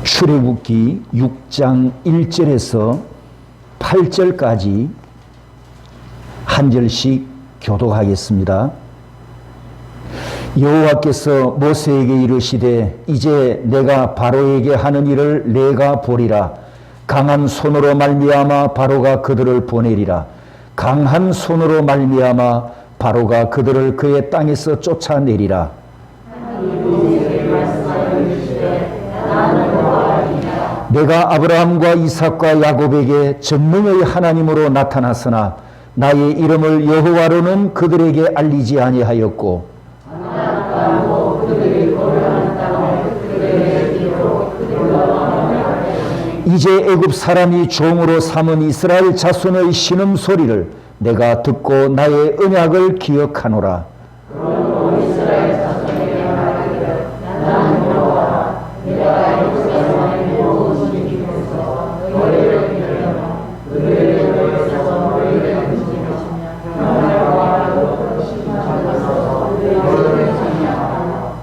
출애굽기 6장 1절에서 8절까지 한 절씩 교독하겠습니다. 여호와께서 모세에게 이르시되 이제 내가 바로에게 하는 일을 내가 보리라. 강한 손으로 말미암아 바로가 그들을 보내리라. 강한 손으로 말미암아 바로가 그들을 그의 땅에서 쫓아내리라. 내가 아브라함과 이삭과 야곱에게 전능의 하나님으로 나타났으나 나의 이름을 여호와로는 그들에게 알리지 아니하였고 이제 애굽 사람이 종으로 삼은 이스라엘 자손의 신음소리를 내가 듣고 나의 언약을 기억하노라.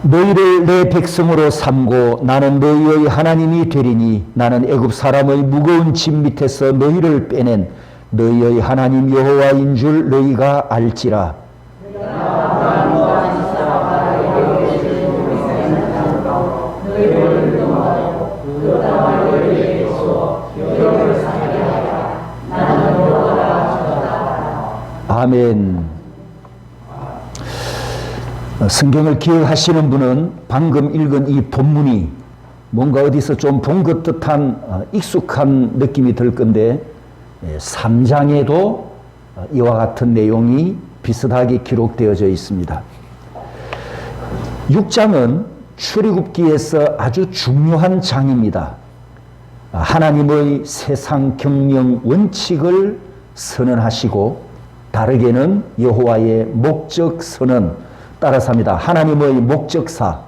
너희를 내 백성으로 삼고 나는 너희의 하나님이 되리니 나는 애굽 사람의 무거운 짐 밑에서 너희를 빼낸 너희의 하나님 여호와인 줄 너희가 알지라. 아멘. 성경을 기억하시는 분은 방금 읽은 이 본문이 뭔가 어디서 좀 본 것 듯한 익숙한 느낌이 들 건데 3장에도 이와 같은 내용이 비슷하게 기록되어져 있습니다. 6장은 출애굽기에서 아주 중요한 장입니다. 하나님의 세상 경영 원칙을 선언하시고 다르게는 여호와의 목적 선언 따라서 합니다. 하나님의 목적사.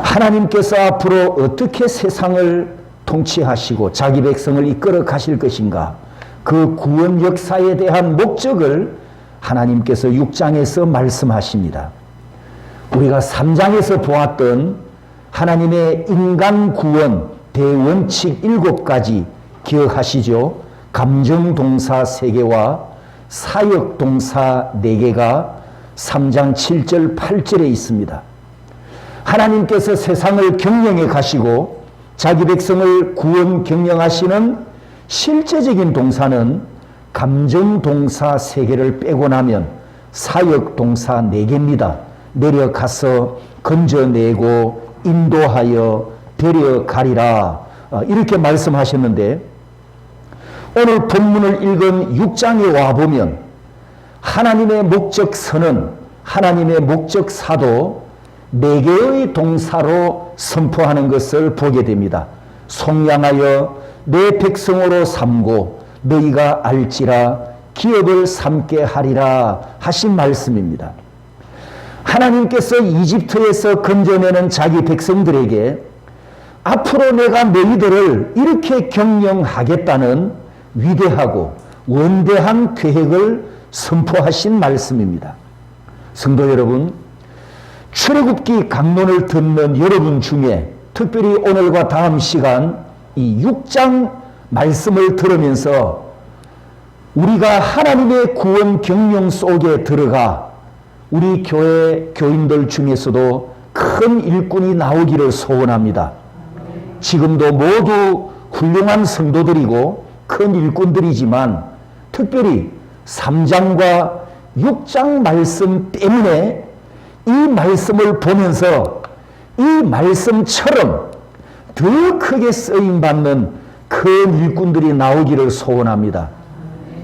하나님께서 앞으로 어떻게 세상을 통치하시고 자기 백성을 이끌어 가실 것인가, 그 구원 역사에 대한 목적을 하나님께서 6장에서 말씀하십니다. 우리가 3장에서 보았던 하나님의 인간 구원 대원칙 7가지 기억하시죠? 감정동사 3개와 사역동사 4개가 3장 7절 8절에 있습니다. 하나님께서 세상을 경영해 가시고 자기 백성을 구원 경영하시는 실제적인 동사는 감정동사 3개를 빼고 나면 사역동사 4개입니다. 내려가서 건져내고 인도하여 데려가리라, 이렇게 말씀하셨는데 오늘 본문을 읽은 6장에 와보면 하나님의 목적 선언, 하나님의 목적 사도 4개의 동사로 선포하는 것을 보게 됩니다. 속량하여 내 백성으로 삼고 너희가 알지라 기업을 삼게 하리라 하신 말씀입니다. 하나님께서 이집트에서 건져내는 자기 백성들에게 앞으로 내가 너희들을 이렇게 경영하겠다는 위대하고 원대한 계획을 선포하신 말씀입니다. 성도 여러분, 출애굽기 강론을 듣는 여러분 중에 특별히 오늘과 다음 시간 이 6장 말씀을 들으면서 우리가 하나님의 구원 경영 속에 들어가 우리 교회 교인들 중에서도 큰 일꾼이 나오기를 소원합니다. 지금도 모두 훌륭한 성도들이고 큰 일꾼들이지만 특별히 3장과 6장 말씀 때문에 이 말씀을 보면서 이 말씀처럼 더 크게 쓰임받는 큰 일꾼들이 나오기를 소원합니다.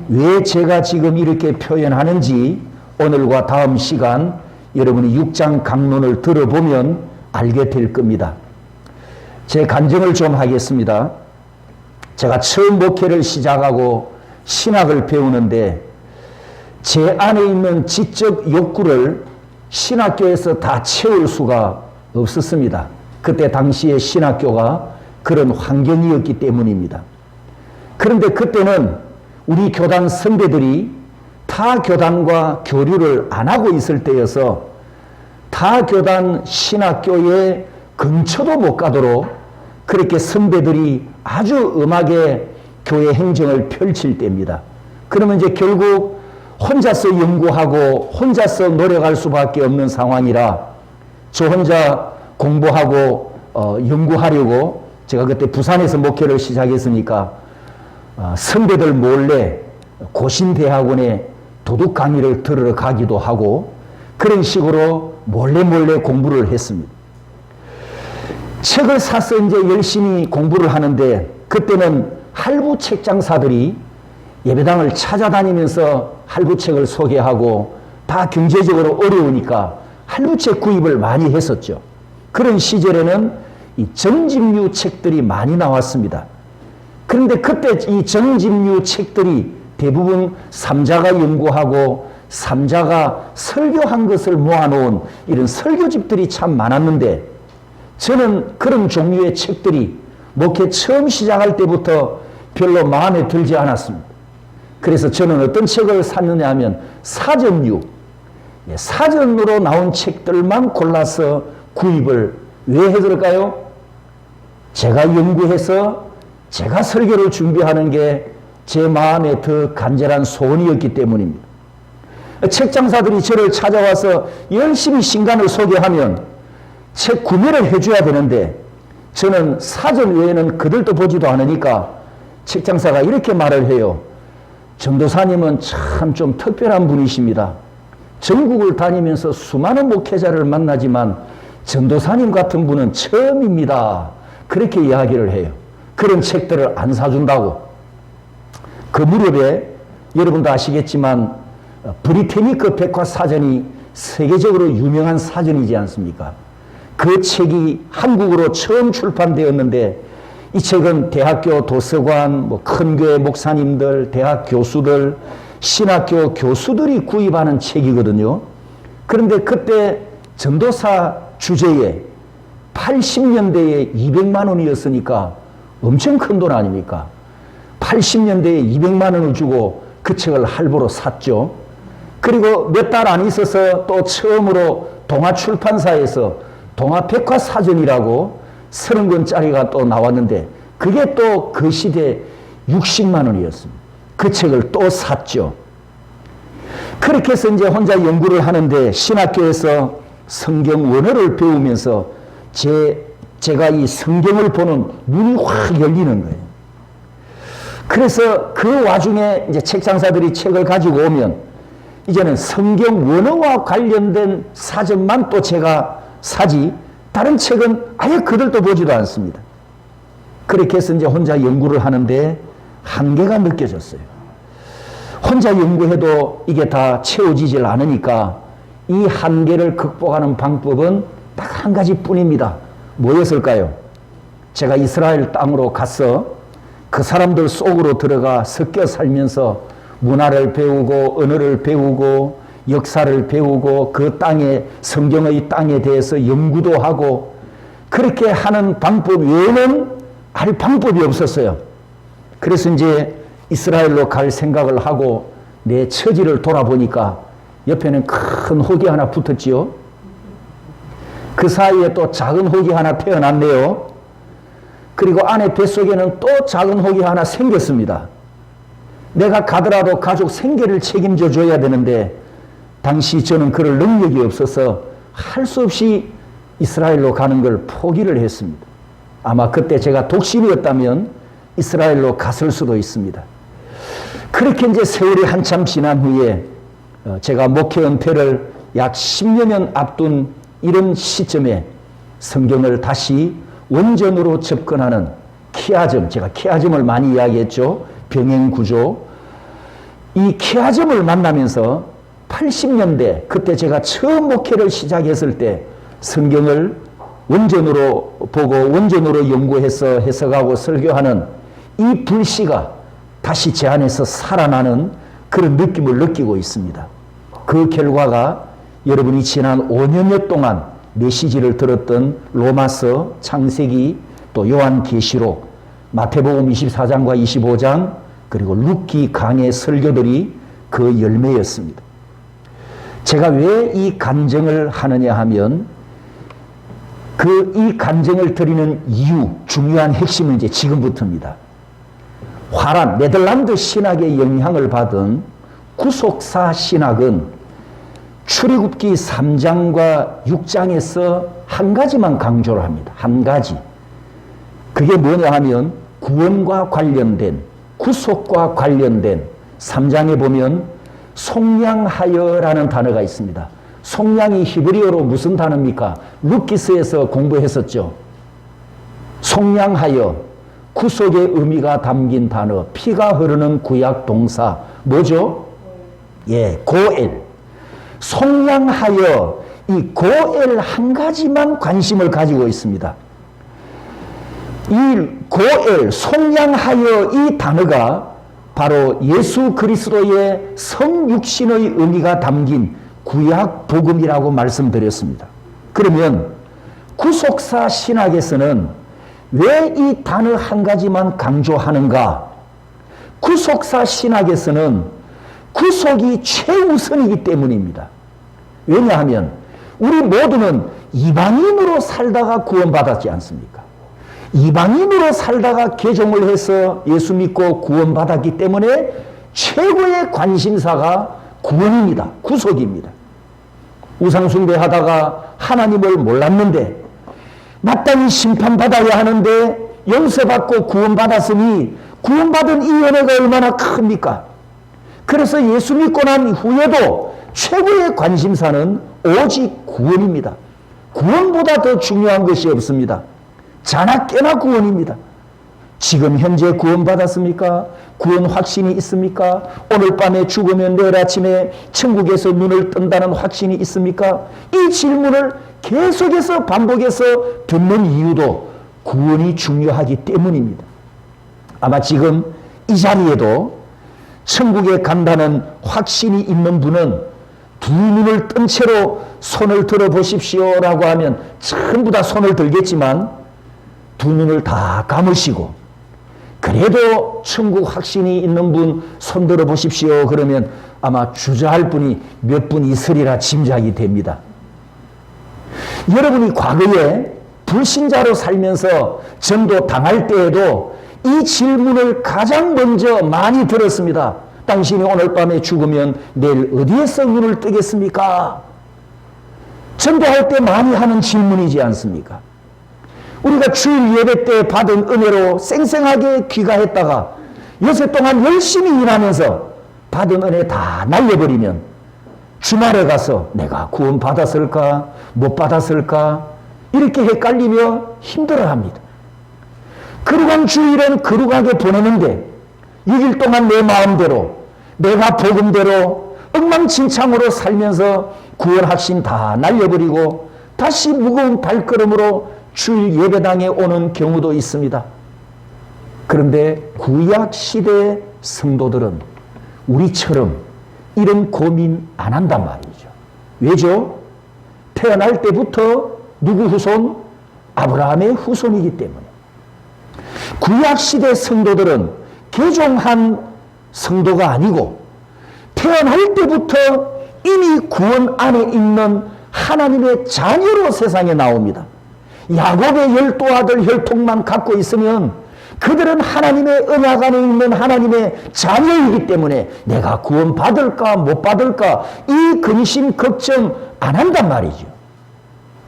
왜 제가 지금 이렇게 표현하는지 오늘과 다음 시간 여러분이 6장 강론을 들어보면 알게 될 겁니다. 제 간증을 좀 하겠습니다. 제가 처음 목회를 시작하고 신학을 배우는데 제 안에 있는 지적 욕구를 신학교에서 다 채울 수가 없었습니다. 그때 당시에 신학교가 그런 환경이었기 때문입니다. 그런데 그때는 우리 교단 선배들이 타 교단과 교류를 안 하고 있을 때여서 타 교단 신학교에 근처도 못 가도록 그렇게 선배들이 아주 음악의 교회 행정을 펼칠 때입니다. 그러면 이제 결국 혼자서 연구하고 혼자서 노력할 수밖에 없는 상황이라 저 혼자 공부하고 연구하려고 제가 그때 부산에서 목회를 시작했으니까 선배들 몰래 고신대학원에 도둑 강의를 들으러 가기도 하고 그런 식으로 몰래 공부를 했습니다. 책을 사서 이제 열심히 공부를 하는데 그때는 할부 책장사들이 예배당을 찾아다니면서 할부책을 소개하고 다 경제적으로 어려우니까 할부책 구입을 많이 했었죠. 그런 시절에는 이 정집류 책들이 많이 나왔습니다. 그런데 그때 이 정집류 책들이 대부분 삼자가 연구하고 삼자가 설교한 것을 모아놓은 이런 설교집들이 참 많았는데 저는 그런 종류의 책들이 목회 처음 시작할 때부터 별로 마음에 들지 않았습니다. 그래서 저는 어떤 책을 샀느냐 하면 사전류, 사전으로 나온 책들만 골라서 구입을 왜 해드릴까요? 제가 연구해서 제가 설교를 준비하는 게 제 마음에 더 간절한 소원이었기 때문입니다. 책장사들이 저를 찾아와서 열심히 신간을 소개하면 책 구매를 해줘야 되는데 저는 사전 외에는 그들도 보지도 않으니까 책장사가 이렇게 말을 해요. 전도사님은 참 좀 특별한 분이십니다. 전국을 다니면서 수많은 목회자를 만나지만 전도사님 같은 분은 처음입니다. 그렇게 이야기를 해요. 그런 책들을 안 사준다고. 그 무렵에 여러분도 아시겠지만 브리테니크 백과사전이 세계적으로 유명한 사전이지 않습니까? 그 책이 한국어로 처음 출판되었는데 이 책은 대학교 도서관, 큰 교회 목사님들, 대학 교수들, 신학교 교수들이 구입하는 책이거든요. 그런데 그때 전도사 주제에 80년대에 200만 원이었으니까 엄청 큰 돈 아닙니까? 80년대에 200만 원을 주고 그 책을 할부로 샀죠. 그리고 몇 달 안 있어서 또 처음으로 동아출판사에서 동아백과사전이라고 30권짜리가 또 나왔는데 그게 또 그 시대 60만 원이었습니다. 그 책을 또 샀죠. 그렇게 해서 이제 혼자 연구를 하는데 신학교에서 성경 원어를 배우면서 제가 이 성경을 보는 눈이 확 열리는 거예요. 그래서 그 와중에 이제 책장사들이 책을 가지고 오면 이제는 성경 원어와 관련된 사전만 또 제가 사지 다른 책은 아예 그들도 보지도 않습니다. 그렇게 해서 이제 혼자 연구를 하는데 한계가 느껴졌어요. 혼자 연구해도 이게 다 채워지질 않으니까 이 한계를 극복하는 방법은 딱 한 가지뿐입니다. 뭐였을까요? 제가 이스라엘 땅으로 가서 그 사람들 속으로 들어가 섞여 살면서 문화를 배우고 언어를 배우고 역사를 배우고 그 땅에 성경의 땅에 대해서 연구도 하고 그렇게 하는 방법 외에는 할 방법이 없었어요. 그래서 이제 이스라엘로 갈 생각을 하고 내 처지를 돌아보니까 옆에는 큰 혹이 하나 붙었지요. 그 사이에 또 작은 혹이 하나 태어났네요. 그리고 아내 뱃속에는 또 작은 혹이 하나 생겼습니다. 내가 가더라도 가족 생계를 책임져 줘야 되는데 당시 저는 그럴 능력이 없어서 할 수 없이 이스라엘로 가는 걸 포기를 했습니다. 아마 그때 제가 독신이었다면 이스라엘로 갔을 수도 있습니다. 그렇게 이제 세월이 한참 지난 후에 제가 목회 은퇴를 약 10여 년 앞둔 이런 시점에 성경을 다시 원전으로 접근하는 키아즘, 제가 키아즘을 많이 이야기했죠. 병행구조. 이 키아즘을 만나면서 80년대 그때 제가 처음 목회를 시작했을 때 성경을 원전으로 보고 원전으로 연구해서 해석하고 설교하는 이 불씨가 다시 제 안에서 살아나는 그런 느낌을 느끼고 있습니다. 그 결과가 여러분이 지난 5년여 동안 메시지를 들었던 로마서, 창세기, 또 요한계시록, 마태복음 24장과 25장, 그리고 룻기 강의 설교들이 그 열매였습니다. 제가 왜 이 간증을 하느냐 하면 이 간증을 드리는 이유, 중요한 핵심은 이제 지금부터입니다. 화란, 네덜란드 신학의 영향을 받은 구속사 신학은 출애굽기 3장과 6장에서 한 가지만 강조를 합니다. 한 가지. 그게 뭐냐 하면 구원과 관련된, 구속과 관련된 3장에 보면 속량하여라는 단어가 있습니다. 속량이 히브리어로 무슨 단어입니까? 루키스에서 공부했었죠. 속량하여, 구속의 의미가 담긴 단어, 피가 흐르는 구약 동사, 뭐죠? 예, 고엘. 속량하여, 이 고엘 한 가지만 관심을 가지고 있습니다. 이 고엘, 속량하여 이 단어가 바로 예수 그리스도의 성육신의 의미가 담긴 구약 복음이라고 말씀드렸습니다. 그러면 구속사 신학에서는 왜 이 단어 한 가지만 강조하는가? 구속사 신학에서는 구속이 최우선이기 때문입니다. 왜냐하면 우리 모두는 이방인으로 살다가 구원받았지 않습니까? 이방인으로 살다가 개종을 해서 예수 믿고 구원받았기 때문에 최고의 관심사가 구원입니다. 구속입니다. 우상숭배하다가 하나님을 몰랐는데 마땅히 심판받아야 하는데 용서받고 구원받았으니 구원받은 이 은혜가 얼마나 큽니까? 그래서 예수 믿고 난 후에도 최고의 관심사는 오직 구원입니다. 구원보다 더 중요한 것이 없습니다. 자나 깨나 구원입니다. 지금 현재 구원받았습니까? 구원 확신이 있습니까? 오늘 밤에 죽으면 내일 아침에 천국에서 눈을 뜬다는 확신이 있습니까? 이 질문을 계속해서 반복해서 듣는 이유도 구원이 중요하기 때문입니다. 아마 지금 이 자리에도 천국에 간다는 확신이 있는 분은 두 눈을 뜬 채로 손을 들어 보십시오라고 하면 전부 다 손을 들겠지만 두 눈을 다 감으시고 그래도 천국 확신이 있는 분 손 들어 보십시오 그러면 아마 주저할 분이 몇 분 있으리라 짐작이 됩니다. 여러분이 과거에 불신자로 살면서 전도 당할 때에도 이 질문을 가장 먼저 많이 들었습니다. 당신이 오늘 밤에 죽으면 내일 어디에서 눈을 뜨겠습니까? 전도할 때 많이 하는 질문이지 않습니까? 우리가 주일 예배 때 받은 은혜로 쌩쌩하게 귀가했다가 여세 동안 열심히 일하면서 받은 은혜 다 날려버리면 주말에 가서 내가 구원 받았을까 못 받았을까 이렇게 헷갈리며 힘들어합니다. 거룩한 주일은 거룩하게 보내는데 6일 동안 내 마음대로 내가 복음대로 엉망진창으로 살면서 구원 확신 다 날려버리고 다시 무거운 발걸음으로 주일 예배당에 오는 경우도 있습니다. 그런데 구약 시대 성도들은 우리처럼 이런 고민 안 한단 말이죠. 왜죠? 태어날 때부터 누구 후손? 아브라함의 후손이기 때문에. 구약 시대 성도들은 개종한 성도가 아니고 태어날 때부터 이미 구원 안에 있는 하나님의 자녀로 세상에 나옵니다. 야곱의 12아들 혈통만 갖고 있으면 그들은 하나님의 언약 안에 있는 하나님의 자녀이기 때문에 내가 구원 받을까 못 받을까 이 근심 걱정 안 한단 말이죠.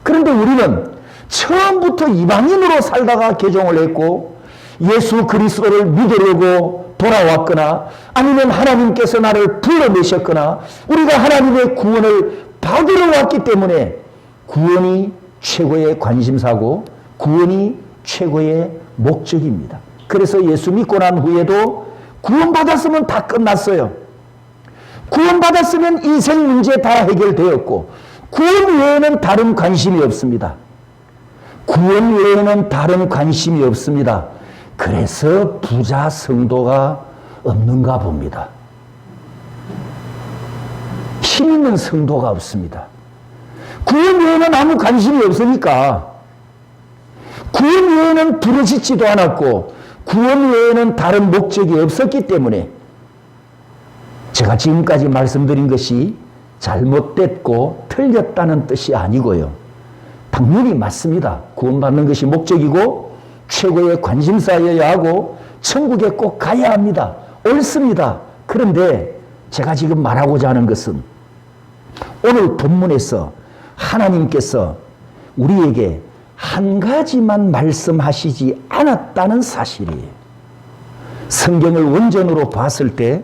그런데 우리는 처음부터 이방인으로 살다가 개종을 했고 예수 그리스도를 믿으려고 돌아왔거나 아니면 하나님께서 나를 불러내셨거나 우리가 하나님의 구원을 받으러 왔기 때문에 구원이 최고의 관심사고 구원이 최고의 목적입니다. 그래서 예수 믿고 난 후에도 구원받았으면 다 끝났어요. 구원받았으면 인생 문제 다 해결되었고 구원 외에는 다른 관심이 없습니다. 구원 외에는 다른 관심이 없습니다. 그래서 부자 성도가 없는가 봅니다. 힘 있는 성도가 없습니다. 구원 외에는 아무 관심이 없으니까 구원 외에는 부르짖지도 않았고 구원 외에는 다른 목적이 없었기 때문에 제가 지금까지 말씀드린 것이 잘못됐고 틀렸다는 뜻이 아니고요. 당연히 맞습니다. 구원받는 것이 목적이고 최고의 관심사여야 하고 천국에 꼭 가야 합니다. 옳습니다. 그런데 제가 지금 말하고자 하는 것은 오늘 본문에서 하나님께서 우리에게 한 가지만 말씀하시지 않았다는 사실이에요. 성경을 원전으로 봤을 때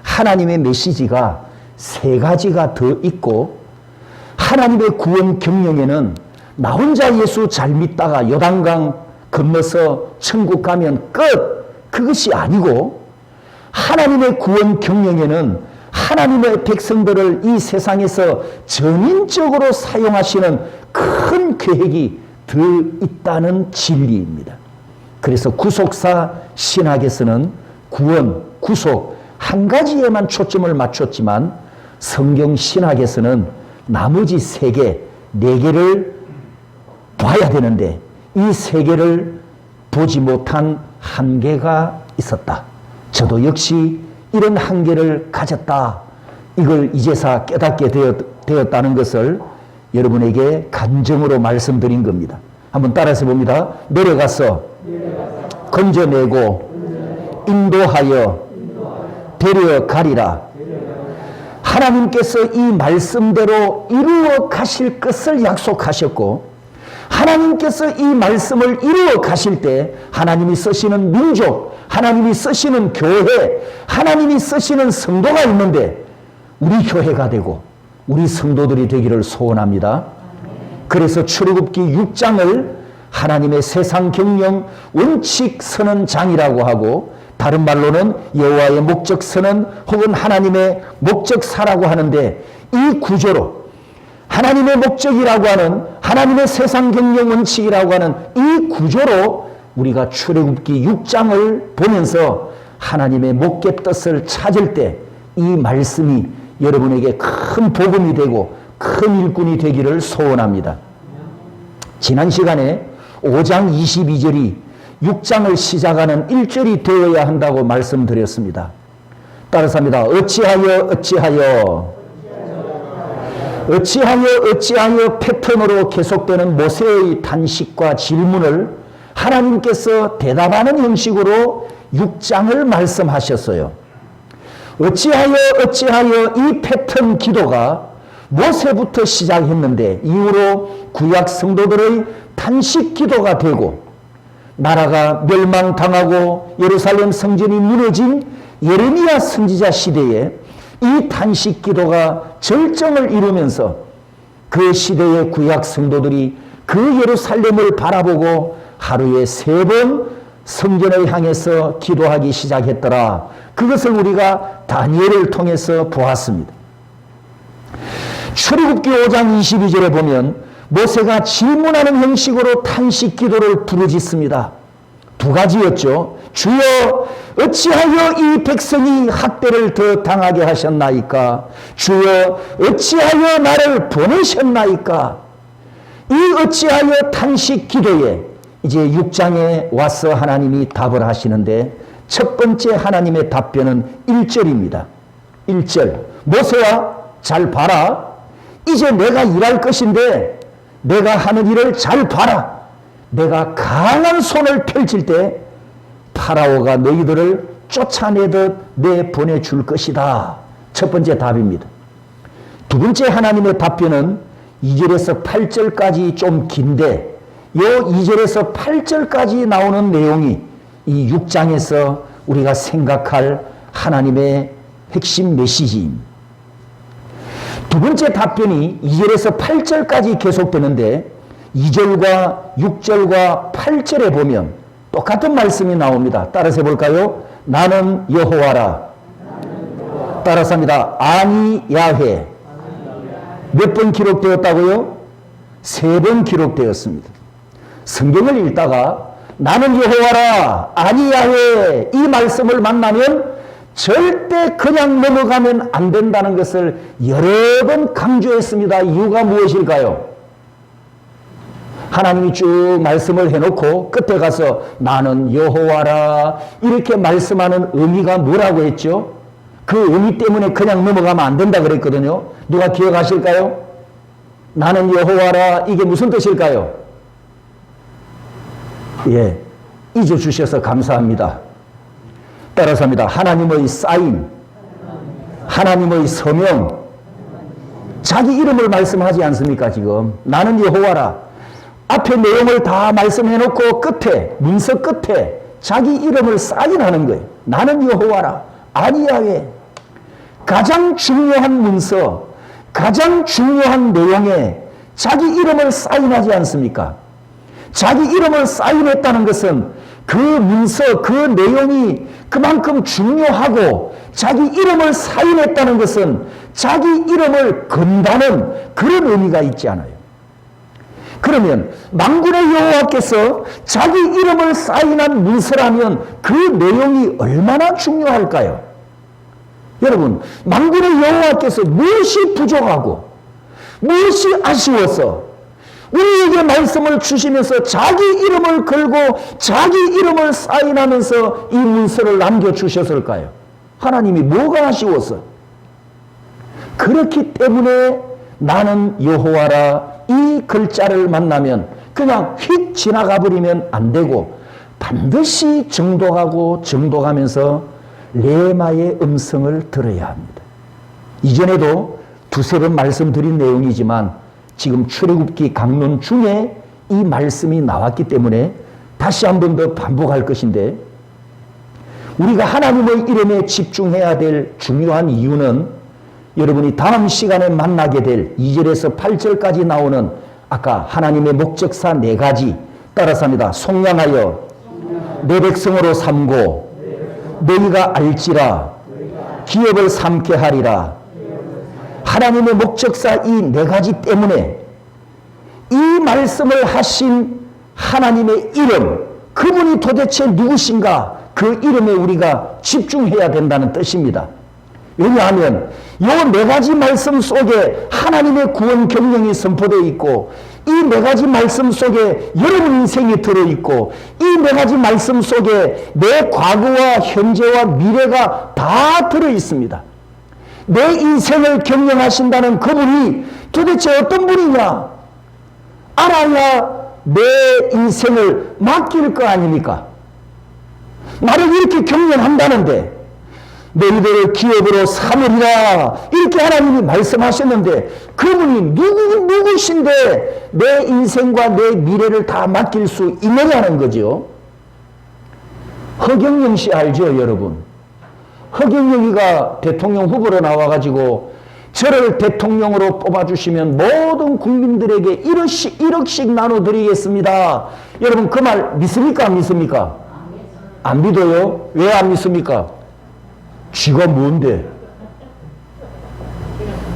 하나님의 메시지가 세 가지가 더 있고, 하나님의 구원 경영에는 나 혼자 예수 잘 믿다가 요단강 건너서 천국 가면 끝, 그것이 아니고, 하나님의 구원 경영에는 하나님의 백성들을 이 세상에서 전인적으로 사용하시는 큰 계획이 더 있다는 진리입니다. 그래서 구속사 신학에서는 구원, 구속 한 가지에만 초점을 맞췄지만 성경 신학에서는 나머지 세 개, 네 개를 봐야 되는데 이 세 개를 보지 못한 한계가 있었다. 저도 역시 이런 한계를 가졌다. 이걸 이제서 깨닫게 되었다는 것을 여러분에게 간증으로 말씀드린 겁니다. 한번 따라서 봅니다. 내려가서 건져내고 인도하여 데려가리라. 하나님께서 이 말씀대로 이루어 가실 것을 약속하셨고, 하나님께서 이 말씀을 이루어 가실 때 하나님이 쓰시는 민족, 하나님이 쓰시는 교회, 하나님이 쓰시는 성도가 있는데 우리 교회가 되고 우리 성도들이 되기를 소원합니다. 그래서 출애굽기 6장을 하나님의 세상 경영 원칙 선언장이라고 하고, 다른 말로는 여호와의 목적 선언 혹은 하나님의 목적사라고 하는데, 이 구조로 하나님의 목적이라고 하는, 하나님의 세상 경영 원칙이라고 하는 이 구조로 우리가 출애굽기 6장을 보면서 하나님의 목계 뜻을 찾을 때 이 말씀이 여러분에게 큰 복음이 되고 큰 일꾼이 되기를 소원합니다. 지난 시간에 5장 22절이 6장을 시작하는 1절이 되어야 한다고 말씀드렸습니다. 따라서 합니다. 어찌하여 패턴으로 계속되는 모세의 탄식과 질문을 하나님께서 대답하는 형식으로 6장을 말씀하셨어요. 어찌하여 이 패턴 기도가 모세부터 시작했는데 이후로 구약 성도들의 탄식 기도가 되고, 나라가 멸망당하고 예루살렘 성전이 무너진 예레미야 선지자 시대에 이 탄식 기도가 절정을 이루면서 그 시대의 구약 성도들이 그 예루살렘을 바라보고 하루에 3번 성전을 향해서 기도하기 시작했더라. 그것을 우리가 다니엘을 통해서 보았습니다. 출애굽기 5장 22절에 보면 모세가 질문하는 형식으로 탄식 기도를 부르짖습니다. 두 가지였죠. 주여, 어찌하여 이 백성이 학대를 더 당하게 하셨나이까? 주여, 어찌하여 나를 보내셨나이까? 이 어찌하여 탄식 기도에 이제 6장에 와서 하나님이 답을 하시는데, 첫 번째 하나님의 답변은 1절입니다. 1절. 모세야, 잘 봐라. 이제 내가 일할 것인데 내가 하는 일을 잘 봐라. 내가 강한 손을 펼칠 때 파라오가 너희들을 쫓아내듯 내보내줄 것이다. 첫 번째 답입니다. 두 번째 하나님의 답변은 2절에서 8절까지 좀 긴데, 이 2절에서 8절까지 나오는 내용이 이 6장에서 우리가 생각할 하나님의 핵심 메시지입니다. 두 번째 답변이 2절에서 8절까지 계속되는데, 2절과 6절과 8절에 보면 똑같은 말씀이 나옵니다. 따라서 해볼까요? 나는 여호와라. 따라서 합니다. 아니 야훼. 몇 번 기록되었다고요? 3번 기록되었습니다. 성경을 읽다가 나는 여호와라, 아니 야훼 이 말씀을 만나면 절대 그냥 넘어가면 안 된다는 것을 여러 번 강조했습니다. 이유가 무엇일까요? 하나님이 쭉 말씀을 해놓고 끝에 가서 나는 여호와라 이렇게 말씀하는 의미가 뭐라고 했죠? 그 의미 때문에 그냥 넘어가면 안 된다 그랬거든요. 누가 기억하실까요? 나는 여호와라. 이게 무슨 뜻일까요? 예, 잊어주셔서 감사합니다. 따라서 합니다. 하나님의 사인, 하나님의 서명, 자기 이름을 말씀하지 않습니까? 지금 나는 여호와라. 앞에 내용을 다 말씀해놓고 끝에, 문서 끝에 자기 이름을 사인하는 거예요. 나는 여호와라. 아니야외. 가장 중요한 문서, 가장 중요한 내용에 자기 이름을 사인하지 않습니까? 자기 이름을 사인했다는 것은 그 문서, 그 내용이 그만큼 중요하고, 자기 이름을 사인했다는 것은 자기 이름을 건다는 그런 의미가 있지 않아요. 그러면 만군의 여호와께서 자기 이름을 사인한 문서라면 그 내용이 얼마나 중요할까요? 여러분, 만군의 여호와께서 무엇이 부족하고 무엇이 아쉬워서 우리에게 말씀을 주시면서 자기 이름을 걸고 자기 이름을 사인하면서 이 문서를 남겨주셨을까요? 하나님이 뭐가 아쉬워서? 그렇기 때문에 나는 여호와라 이 글자를 만나면 그냥 휙 지나가 버리면 안 되고 반드시 정독하고 정독하면서 레마의 음성을 들어야 합니다. 이전에도 두세 번 말씀드린 내용이지만 지금 출애굽기 강론 중에 이 말씀이 나왔기 때문에 다시 한 번 더 반복할 것인데, 우리가 하나님의 이름에 집중해야 될 중요한 이유는 여러분이 다음 시간에 만나게 될 2절에서 8절까지 나오는 아까 하나님의 목적사 4가지 따라서 합니다. 속량하여 내 백성으로 삼고 너희가 알지라 기업을 삼게 하리라. 하나님의 목적사 이 4가지 때문에 이 말씀을 하신 하나님의 이름, 그분이 도대체 누구신가, 그 이름에 우리가 집중해야 된다는 뜻입니다. 왜냐하면 이 4가지 말씀 속에 하나님의 구원 경영이 선포되어 있고, 이 4가지 말씀 속에 여러분 인생이 들어있고, 이 4가지 말씀 속에 내 과거와 현재와 미래가 다 들어있습니다. 내 인생을 경영하신다는 그분이 도대체 어떤 분이냐 알아야 내 인생을 맡길 거 아닙니까? 나를 이렇게 경영한다는데 너희들을 기업으로 삼으리라 이렇게 하나님이 말씀하셨는데 그분이 누구신데 내 인생과 내 미래를 다 맡길 수 있느냐는 거죠. 허경영 씨 알죠, 여러분? 허경영이가 대통령 후보로 나와가지고 저를 대통령으로 뽑아주시면 모든 국민들에게 1억씩 나눠드리겠습니다. 여러분 그 말 믿습니까? 안 믿습니까? 안 믿어요? 왜 안 믿습니까? 쥐가 뭔데?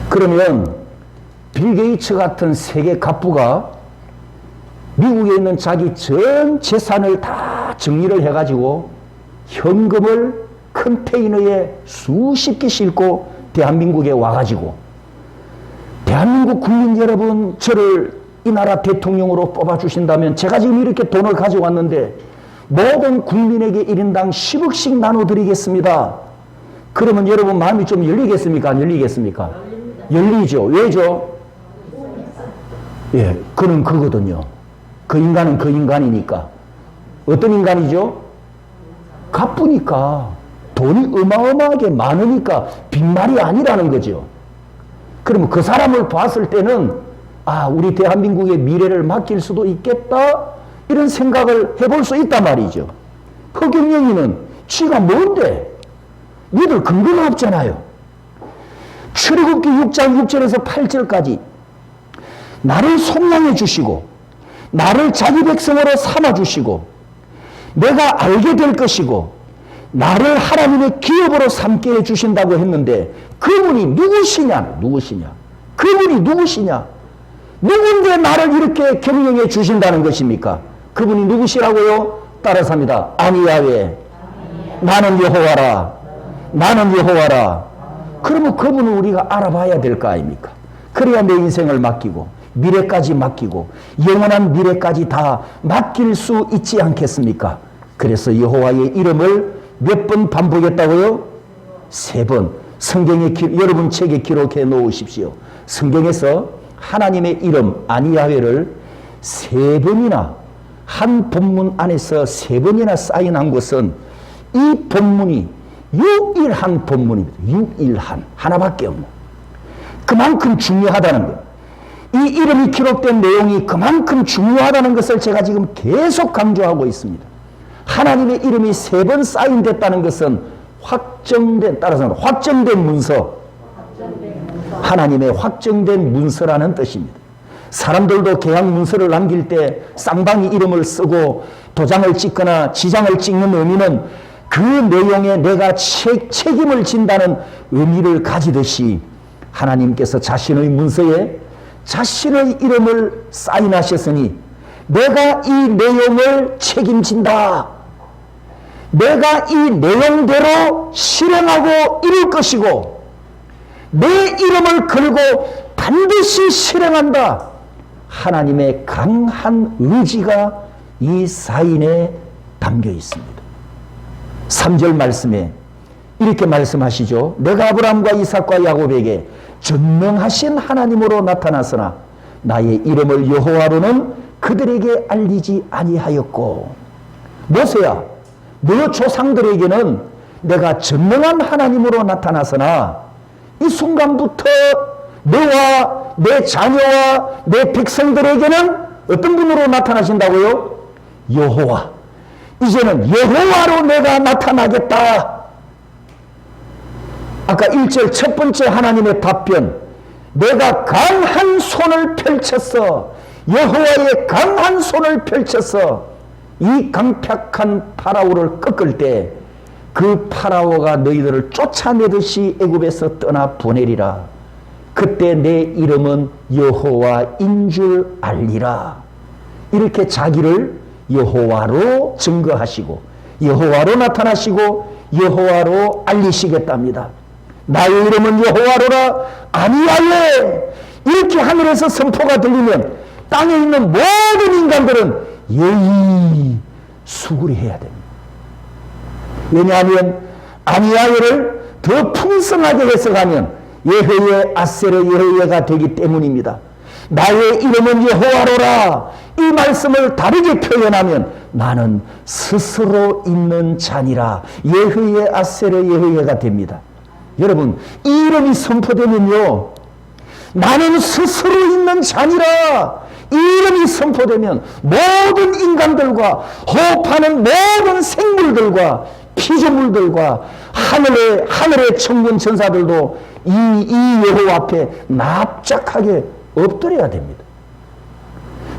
그러면 빌 게이츠 같은 세계 갑부가 미국에 있는 자기 전 재산을 다 정리를 해가지고 현금을 컨테이너에 수십 개 싣고 대한민국에 와가지고 대한민국 국민 여러분 저를 이 나라 대통령으로 뽑아주신다면 제가 지금 이렇게 돈을 가져왔는데 모든 국민에게 1인당 10억씩 나눠드리겠습니다. 그러면 여러분 마음이 좀 열리겠습니까? 안 열리겠습니까? 열리죠. 왜죠? 예, 그는 그거든요. 그 인간은 그 인간이니까. 어떤 인간이죠? 갑부니까. 돈이 어마어마하게 많으니까 빈말이 아니라는 거죠. 그러면 그 사람을 봤을 때는 아, 우리 대한민국의 미래를 맡길 수도 있겠다 이런 생각을 해볼 수 있단 말이죠. 허경영이는 쥐가 뭔데? 믿을 근거가 없잖아요. 출애굽기 6장 6절에서 8절까지 나를 속량해 주시고 나를 자기 백성으로 삼아 주시고 내가 알게 될 것이고 나를 하나님의 기업으로 삼게 해주신다고 했는데 그분이 누구시냐? 그분이 누구시냐? 누군데 나를 이렇게 경영해 주신다는 것입니까? 그분이 누구시라고요? 따라서 합니다. 아니야외 나는 여호와라. 나는 여호와라. 그러면 그분을 우리가 알아봐야 될 거 아닙니까? 그래야 내 인생을 맡기고 미래까지 맡기고 영원한 미래까지 다 맡길 수 있지 않겠습니까? 그래서 여호와의 이름을 몇 번 반복했다고요? 3번. 성경에 여러분 책에 기록해 놓으십시오. 성경에서 하나님의 이름 아니야훼를 세 번이나 한 본문 안에서 세 번이나 사인한 것은 이 본문이 유일한 본문입니다. 유일한 하나밖에 없는. 그만큼 중요하다는 거예요. 이 이름이 기록된 내용이 그만큼 중요하다는 것을 제가 지금 계속 강조하고 있습니다. 하나님의 이름이 세 번 사인됐다는 것은 따라서 확정된 문서, 하나님의 확정된 문서라는 뜻입니다. 사람들도 계약 문서를 남길 때 쌍방이 이름을 쓰고 도장을 찍거나 지장을 찍는 의미는 그 내용에 내가 책임을 진다는 의미를 가지듯이 하나님께서 자신의 문서에 자신의 이름을 사인하셨으니 내가 이 내용을 책임진다. 내가 이 내용대로 실행하고 이룰 것이고 내 이름을 걸고 반드시 실행한다. 하나님의 강한 의지가 이 사인에 담겨 있습니다. 3절 말씀에 이렇게 말씀하시죠. 내가 아브라함과 이삭과 야곱에게 전능하신 하나님으로 나타났으나 나의 이름을 여호와로는 그들에게 알리지 아니하였고. 모세야, 너 조상들에게는 내가 전능한 하나님으로 나타났으나 이 순간부터 너와 내 자녀와 내 백성들에게는 어떤 분으로 나타나신다고요? 여호와. 이제는 여호와로 내가 나타나겠다. 아까 1절 첫 번째 하나님의 답변, 내가 강한 손을 펼쳤어. 여호와의 강한 손을 펼쳤어. 이 강팍한 파라오를 꺾을 때 그 파라오가 너희들을 쫓아내듯이 애굽에서 떠나 보내리라. 그때 내 이름은 여호와인 줄 알리라. 이렇게 자기를 여호와로 증거하시고 여호와로 나타나시고 여호와로 알리시겠답니다. 나의 이름은 여호와로라 아니하예. 이렇게 하늘에서 선포가 들리면 땅에 있는 모든 인간들은 예의 수구리해야 됩니다. 왜냐하면 아니하예를 더 풍성하게 해석하면 예훼예 아세르 예훼예가 되기 때문입니다. 나의 이름은 여호와로라. 이 말씀을 다르게 표현하면 나는 스스로 있는 자니라. 예훼예 아세르 예훼예가 됩니다. 여러분, 이 이름이 선포되면요, 나는 스스로 있는 자니라. 이 이름이 선포되면 모든 인간들과 호흡하는 모든 생물들과 피조물들과 하늘의 천군 천사들도 이 여호와 앞에 납작하게 엎드려야 됩니다.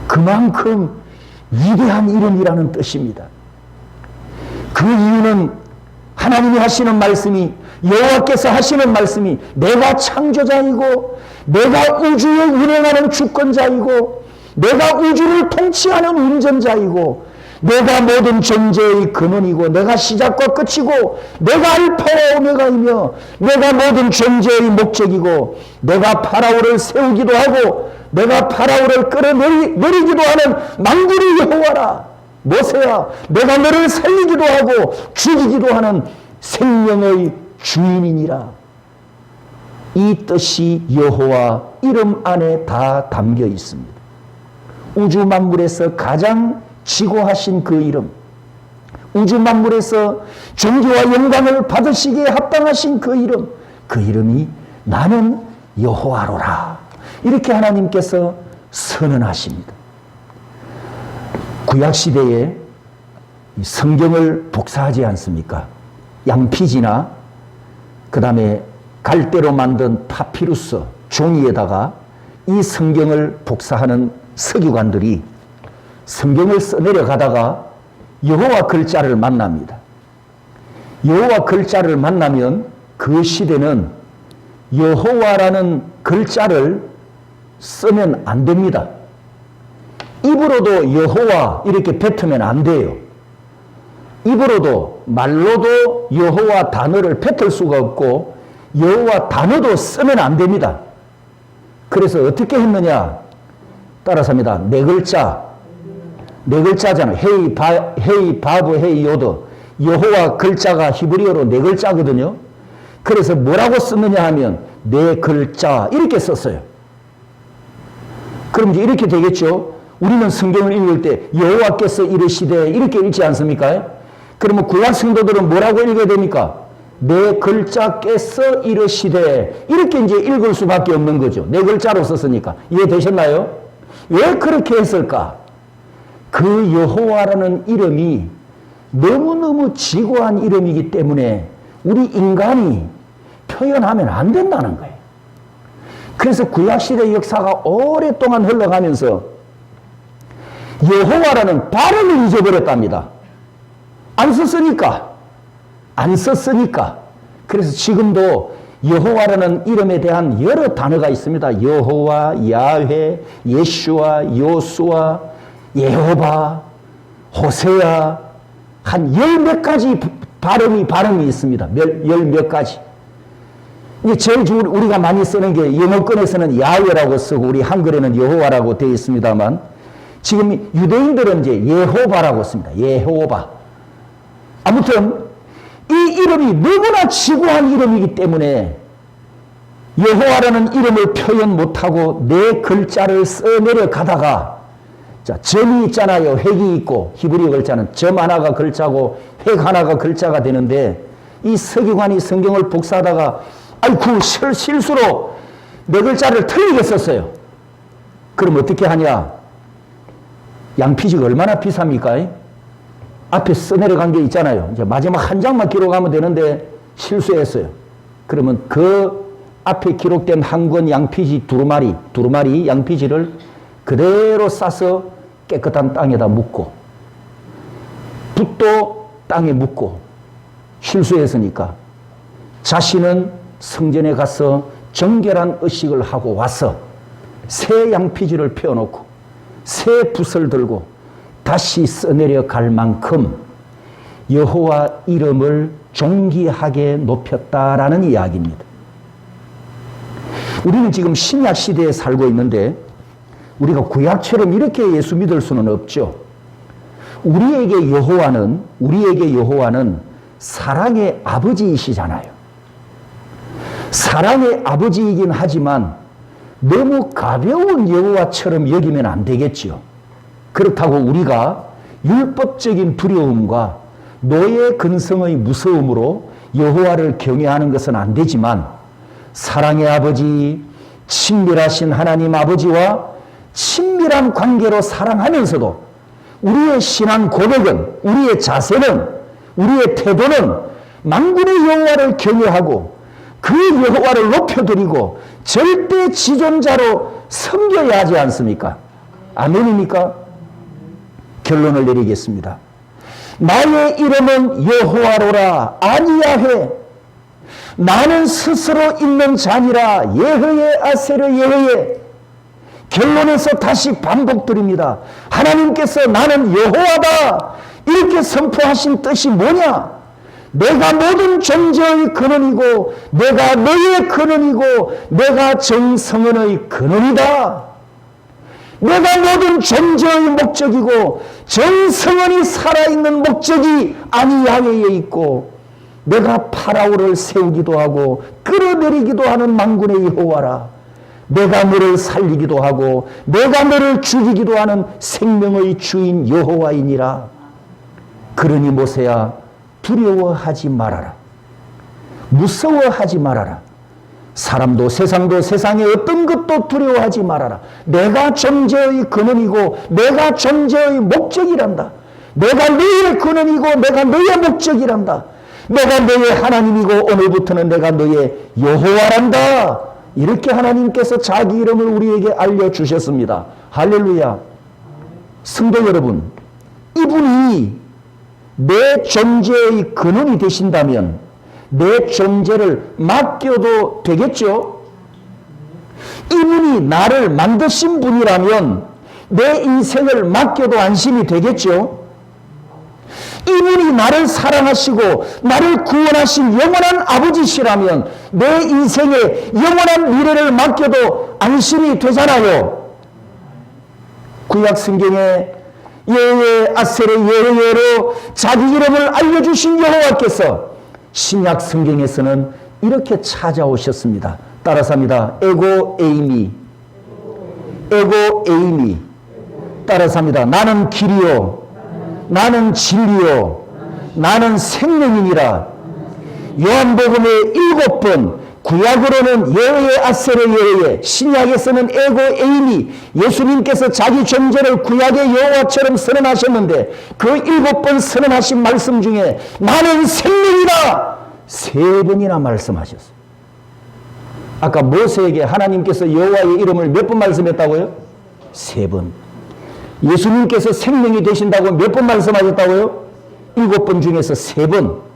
그만큼 위대한 이름이라는 뜻입니다. 그 이유는 하나님이 하시는 말씀이, 여호와께서 하시는 말씀이 내가 창조자이고 내가 우주에 운행하는 주권자이고 내가 우주를 통치하는 운전자이고 내가 모든 존재의 근원이고 내가 시작과 끝이고 내가 알파와 오메가이며 내가 모든 존재의 목적이고 내가 파라오를 세우기도 하고 내가 파라오를 끌어내리기도 하는 만군의 여호와라. 모세야, 내가 너를 살리기도 하고 죽이기도 하는 생명의 주인이니라. 이 뜻이 여호와 이름 안에 다 담겨 있습니다. 우주 만물에서 가장 지고하신 그 이름, 우주 만물에서 존귀와 영광을 받으시기에 합당하신 그 이름, 그 이름이 나는 여호와로라. 이렇게 하나님께서 선언하십니다. 구약시대에 성경을 복사하지 않습니까? 양피지나 그 다음에 갈대로 만든 파피루스 종이에다가 이 성경을 복사하는 서기관들이 성경을 써내려가다가 여호와 글자를 만납니다. 여호와 글자를 만나면 그 시대는 여호와라는 글자를 쓰면 안 됩니다. 입으로도 여호와 이렇게 뱉으면 안 돼요. 입으로도 말로도 여호와 단어를 뱉을 수가 없고 여호와 단어도 쓰면 안 됩니다. 그래서 어떻게 했느냐? 따라서 합니다. 네 글자잖아요. 헤이 바브 헤이 요드. 여호와 글자가 히브리어로 네 글자거든요. 그래서 뭐라고 쓰느냐 하면 네 글자 이렇게 썼어요. 그럼 이제 이렇게 되겠죠. 우리는 성경을 읽을 때 여호와께서 이르시되 이렇게 읽지 않습니까? 그러면 구약 성도들은 뭐라고 읽어야 됩니까? 내 글자께서 이르시되 이렇게 이제 읽을 수밖에 없는 거죠. 내 글자로 썼으니까. 이해되셨나요? 왜 그렇게 했을까? 그 여호와라는 이름이 너무너무 지고한 이름이기 때문에 우리 인간이 표현하면 안 된다는 거예요. 그래서 구약시대 역사가 오랫동안 흘러가면서 여호와라는 발음을 잊어버렸답니다. 안 썼으니까. 그래서 지금도 여호와라는 이름에 대한 여러 단어가 있습니다. 여호와, 야훼, 예슈아, 요수아, 예호바, 호세아, 한 열 몇 가지 발음이 있습니다. 열 몇 가지. 이제 제일 우리가 많이 쓰는 게 영어권에서는 야훼라고 쓰고 우리 한글에는 여호와라고 되어 있습니다만 지금 유대인들은 이제 예호바라고 씁니다. 예호바. 아무튼 이 이름이 너무나 지고한 이름이기 때문에 여호와라는 이름을 표현 못하고 내 글자를 써내려 가다가 자, 점이 있잖아요. 획이 있고 히브리 글자는 점 하나가 글자고 획 하나가 글자가 되는데 이 서기관이 성경을 복사하다가 아이고 실수로 내 글자를 틀리게 썼어요. 그럼 어떻게 하냐? 양피지가 얼마나 비쌉니까? 앞에 써내려간 게 있잖아요. 이제 마지막 한 장만 기록하면 되는데 실수했어요. 그러면 그 앞에 기록된 한 권 양피지 두루마리 양피지를 그대로 싸서 깨끗한 땅에다 묻고 붓도 땅에 묻고 실수했으니까 자신은 성전에 가서 정결한 의식을 하고 와서 새 양피지를 펴놓고 새 붓을 들고 다시 써내려 갈 만큼 여호와 이름을 존귀하게 높였다라는 이야기입니다. 우리는 지금 신약 시대에 살고 있는데 우리가 구약처럼 이렇게 예수 믿을 수는 없죠. 우리에게 여호와는 사랑의 아버지이시잖아요. 사랑의 아버지이긴 하지만 너무 가벼운 여호와처럼 여기면 안 되겠지요. 그렇다고 우리가 율법적인 두려움과 노예 근성의 무서움으로 여호와를 경외하는 것은 안 되지만 사랑의 아버지, 친밀하신 하나님 아버지와 친밀한 관계로 사랑하면서도 우리의 신앙 고백은, 우리의 자세는, 우리의 태도는 만군의 여호와를 경외하고 그 여호와를 높여드리고 절대 지존자로 섬겨야 하지 않습니까? 아멘입니까? 결론을 내리겠습니다. 나의 이름은 여호와로라 아니야훼. 나는 스스로 있는 자니라 예허예 아세르 예허예. 결론에서 다시 반복드립니다. 하나님께서 나는 여호와다 이렇게 선포하신 뜻이 뭐냐? 내가 모든 존재의 근원이고 내가 너의 근원이고 내가 정성원의 근원이다. 내가 모든 존재의 목적이고 정성원이 살아있는 목적이 아니야훼에 있고 내가 파라오를 세우기도 하고 끌어내리기도 하는 만군의 여호와라. 내가 너를 살리기도 하고 내가 너를 죽이기도 하는 생명의 주인 여호와이니라. 그러니 모세야 두려워하지 말아라. 무서워하지 말아라. 사람도 세상도 세상의 어떤 것도 두려워하지 말아라. 내가 존재의 근원이고 내가 존재의 목적이란다. 내가 너의 근원이고 내가 너의 목적이란다. 내가 너의 하나님이고 오늘부터는 내가 너의 여호와란다. 이렇게 하나님께서 자기 이름을 우리에게 알려주셨습니다. 할렐루야. 성도 여러분, 이분이 내 존재의 근원이 되신다면 내 존재를 맡겨도 되겠죠? 이분이 나를 만드신 분이라면 내 인생을 맡겨도 안심이 되겠죠? 이분이 나를 사랑하시고 나를 구원하신 영원한 아버지시라면 내 인생의 영원한 미래를 맡겨도 안심이 되잖아요. 구약 성경에 예예 아세르 예예로 자기 이름을 알려주신 여호와께서 신약 성경에서는 이렇게 찾아오셨습니다. 따라서 합니다. 에고 에이미 에고 에이미. 따라서 합니다. 나는 길이요, 나는 진리요, 나는 생명이니라. 요한복음에 7번, 구약으로는 여호의 아세르 여호의, 신약에서는 에고 에이미, 예수님께서 자기 존재를 구약의 여호와처럼 선언하셨는데 그 7번 선언하신 말씀 중에 나는 생명이다 3번이나 말씀하셨어요. 아까 모세에게 하나님께서 여호와의 이름을 몇 번 말씀했다고요? 3번. 예수님께서 생명이 되신다고 몇 번 말씀하셨다고요? 7번 중에서 3번.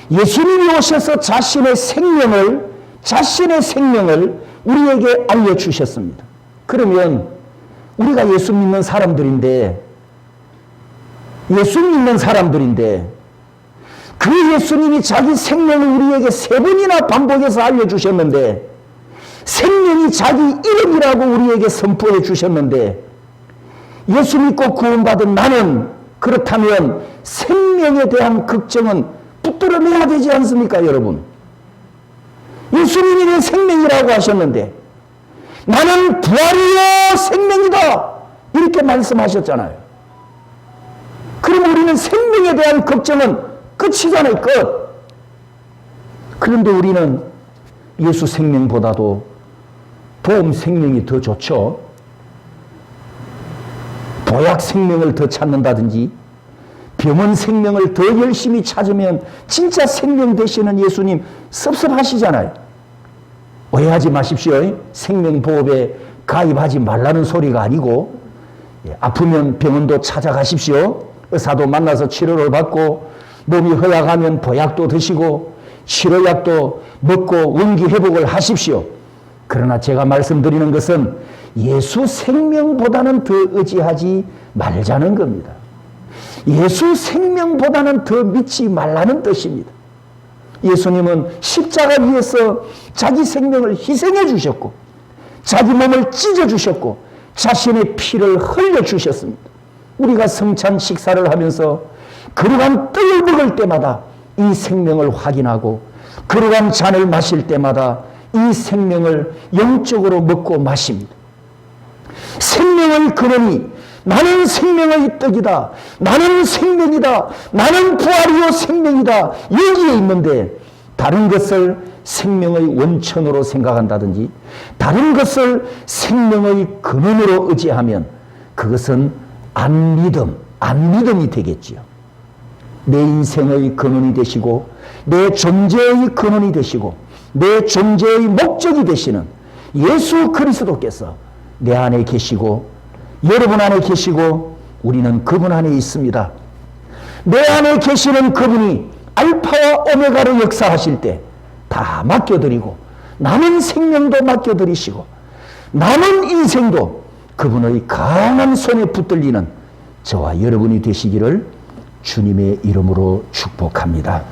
예수님이 오셔서 자신의 생명을 우리에게 알려주셨습니다. 그러면 우리가 예수 믿는 사람들인데 그 예수님이 자기 생명을 우리에게 3번이나 반복해서 알려주셨는데 생명이 자기 이름이라고 우리에게 선포해 주셨는데 예수 믿고 구원받은 나는 그렇다면 생명에 대한 걱정은 붙들어내야 되지 않습니까, 여러분? 예수님이 내 생명이라고 하셨는데 나는 부활이요 생명이다 이렇게 말씀하셨잖아요. 그럼 우리는 생명에 대한 걱정은 끝이잖아요, 끝. 그런데 우리는 예수 생명보다도 보험 생명이 더 좋죠. 보약 생명을 더 찾는다든지 병원 생명을 더 열심히 찾으면 진짜 생명 되시는 예수님 섭섭하시잖아요. 오해하지 마십시오. 생명보험에 가입하지 말라는 소리가 아니고 아프면 병원도 찾아가십시오. 의사도 만나서 치료를 받고 몸이 허약하면 보약도 드시고 치료약도 먹고 원기 회복을 하십시오. 그러나 제가 말씀드리는 것은 예수 생명보다는 더 의지하지 말자는 겁니다. 예수 생명보다는 더 믿지 말라는 뜻입니다. 예수님은 십자가 위에서 자기 생명을 희생해 주셨고 자기 몸을 찢어 주셨고 자신의 피를 흘려 주셨습니다. 우리가 성찬 식사를 하면서 거룩한 떡을 먹을 때마다 이 생명을 확인하고 거룩한 잔을 마실 때마다 이 생명을 영적으로 먹고 마십니다. 생명의 근원이 나는 생명의 떡이다, 나는 생명이다, 나는 부활이요 생명이다 여기에 있는데 다른 것을 생명의 원천으로 생각한다든지 다른 것을 생명의 근원으로 의지하면 그것은 안믿음이 되겠지요. 내 인생의 근원이 되시고 내 존재의 근원이 되시고 내 존재의 목적이 되시는 예수 그리스도께서 내 안에 계시고 여러분 안에 계시고 우리는 그분 안에 있습니다. 내 안에 계시는 그분이 알파와 오메가로 역사하실 때 다 맡겨드리고 남은 생명도 맡겨드리시고 남은 인생도 그분의 강한 손에 붙들리는 저와 여러분이 되시기를 주님의 이름으로 축복합니다.